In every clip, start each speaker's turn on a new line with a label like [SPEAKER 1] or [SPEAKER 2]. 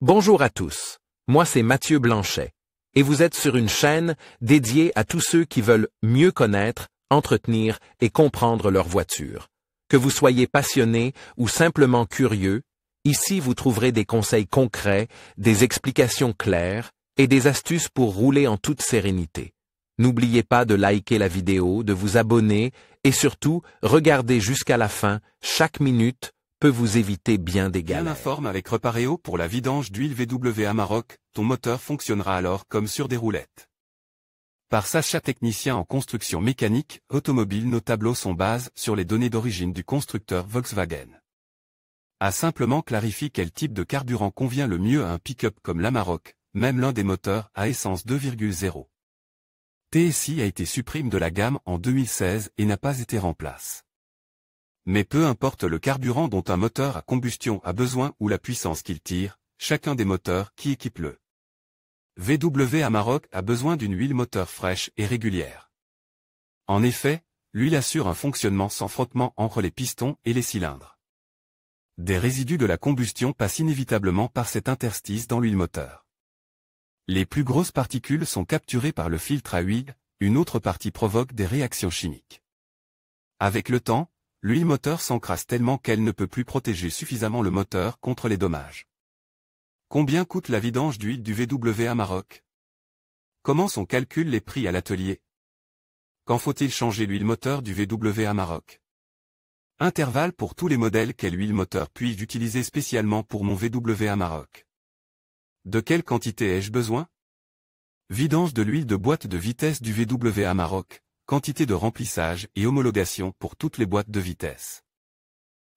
[SPEAKER 1] Bonjour à tous, moi c'est Mathieu Blanchet, et vous êtes sur une chaîne dédiée à tous ceux qui veulent mieux connaître, entretenir et comprendre leur voiture. Que vous soyez passionné ou simplement curieux, ici vous trouverez des conseils concrets, des explications claires et des astuces pour rouler en toute sérénité. N'oubliez pas de liker la vidéo, de vous abonner et surtout, regardez jusqu'à la fin, chaque minute peut vous éviter bien des galères.
[SPEAKER 2] Bien informe avec Repareo pour la vidange d'huile VW Amarok, ton moteur fonctionnera alors comme sur des roulettes. Par Sacha technicien en construction mécanique, automobile, nos tableaux sont basés sur les données d'origine du constructeur Volkswagen. A simplement clarifié quel type de carburant convient le mieux à un pick-up comme l'Amarok, même l'un des moteurs à essence 2,0. TSI a été supprimé de la gamme en 2016 et n'a pas été remplacé. Mais peu importe le carburant dont un moteur à combustion a besoin ou la puissance qu'il tire, chacun des moteurs qui équipent le VW Amarok a besoin d'une huile moteur fraîche et régulière. En effet, l'huile assure un fonctionnement sans frottement entre les pistons et les cylindres. Des résidus de la combustion passent inévitablement par cet interstice dans l'huile moteur. Les plus grosses particules sont capturées par le filtre à huile, une autre partie provoque des réactions chimiques. Avec le temps, l'huile moteur s'encrasse tellement qu'elle ne peut plus protéger suffisamment le moteur contre les dommages. Combien coûte la vidange d'huile du VW Amarok? Comment sont calculés les prix à l'atelier? Quand faut-il changer l'huile moteur du VW Amarok? Intervalle pour tous les modèles. Quelle huile moteur puis-je utiliser spécialement pour mon VW Amarok? De quelle quantité ai-je besoin? Vidange de l'huile de boîte de vitesse du VW Amarok. Quantité de remplissage et homologation pour toutes les boîtes de vitesse.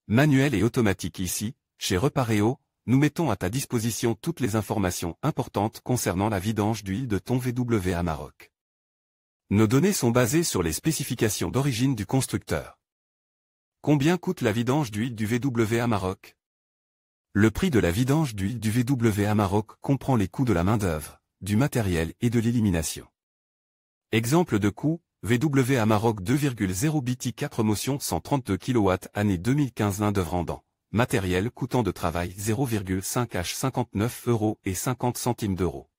[SPEAKER 2] Manuel et automatique. Ici, chez Repareo, nous mettons à ta disposition toutes les informations importantes concernant la vidange d'huile de ton VW Amarok. Nos données sont basées sur les spécifications d'origine du constructeur. Combien coûte la vidange d'huile du VW Amarok? Le prix de la vidange d'huile du VW Amarok comprend les coûts de la main-d'œuvre, du matériel et de l'élimination. Exemple de coût: VW Amarok 2,0 BT 4 motion 132 kW année 2015. Main-d'œuvre en dents. Matériel coûtant de travail 0,5 H 59 € et 50 centimes d'euros.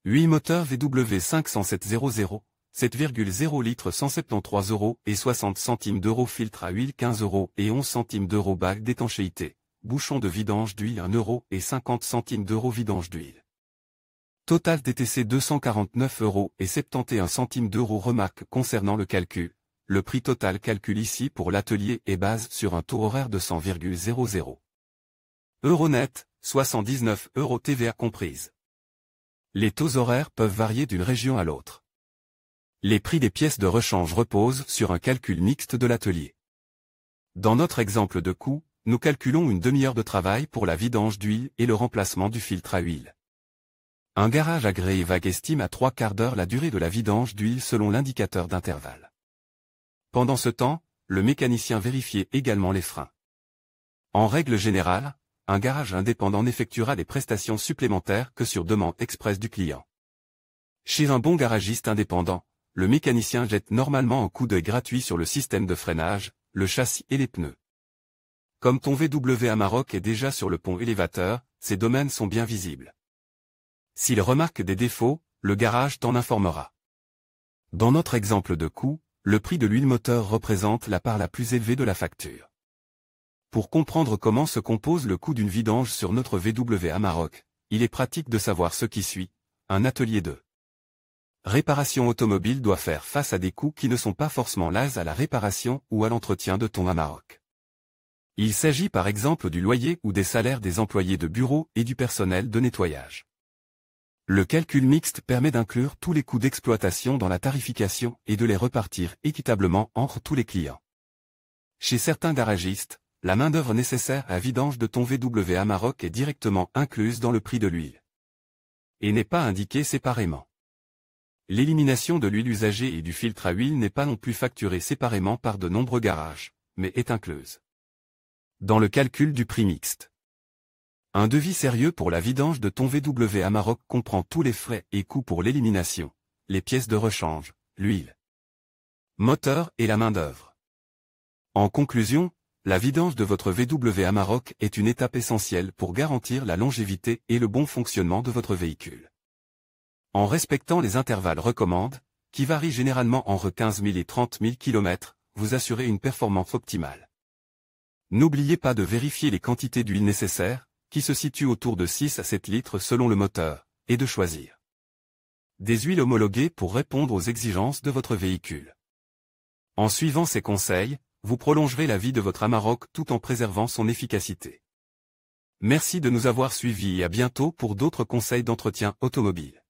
[SPEAKER 2] Huile moteur VW 50700, 7,0 litres 173 € et 60 centimes d'euros. Filtre à huile 15 € et 11 centimes d'euros. Bague d'étanchéité. Bouchon de vidange d'huile 1 € et 50 centimes d'euros. Vidange d'huile. Total TTC 249 € et 71 centimes d'euros. Remarque concernant le calcul. Le prix total calculé ici pour l'atelier est basé sur un taux horaire de 100,00 € net, 79 € TVA comprise. Les taux horaires peuvent varier d'une région à l'autre. Les prix des pièces de rechange reposent sur un calcul mixte de l'atelier. Dans notre exemple de coût, nous calculons une demi-heure de travail pour la vidange d'huile et le remplacement du filtre à huile. Un garage agréé vague estime à 3/4 d'heure la durée de la vidange d'huile selon l'indicateur d'intervalle. Pendant ce temps, le mécanicien vérifiait également les freins. En règle générale, un garage indépendant n'effectuera des prestations supplémentaires que sur demande expresse du client. Chez un bon garagiste indépendant, le mécanicien jette normalement un coup d'œil gratuit sur le système de freinage, le châssis et les pneus. Comme ton VW Amarok est déjà sur le pont élévateur, ces domaines sont bien visibles. S'il remarque des défauts, le garage t'en informera. Dans notre exemple de coût, le prix de l'huile moteur représente la part la plus élevée de la facture. Pour comprendre comment se compose le coût d'une vidange sur notre VW Amarok, il est pratique de savoir ce qui suit. Un atelier de réparation automobile doit faire face à des coûts qui ne sont pas forcément liés à la réparation ou à l'entretien de ton Amarok. Il s'agit par exemple du loyer ou des salaires des employés de bureau et du personnel de nettoyage. Le calcul mixte permet d'inclure tous les coûts d'exploitation dans la tarification et de les repartir équitablement entre tous les clients. Chez certains garagistes, la main-d'œuvre nécessaire à la vidange de ton VW Amarok est directement incluse dans le prix de l'huile et n'est pas indiquée séparément. L'élimination de l'huile usagée et du filtre à huile n'est pas non plus facturée séparément par de nombreux garages, mais est incluse dans le calcul du prix mixte. Un devis sérieux pour la vidange de ton VW Amarok comprend tous les frais et coûts pour l'élimination, les pièces de rechange, l'huile moteur et la main-d'œuvre. En conclusion, La vidange de votre VW Amarok est une étape essentielle pour garantir la longévité et le bon fonctionnement de votre véhicule. En respectant les intervalles recommandés, qui varient généralement entre 15 000 et 30 000 km, vous assurez une performance optimale. N'oubliez pas de vérifier les quantités d'huile nécessaires, qui se situent autour de 6 à 7 litres selon le moteur, et de choisir des huiles homologuées pour répondre aux exigences de votre véhicule. En suivant ces conseils, vous prolongerez la vie de votre Amarok tout en préservant son efficacité. Merci de nous avoir suivis et à bientôt pour d'autres conseils d'entretien automobile.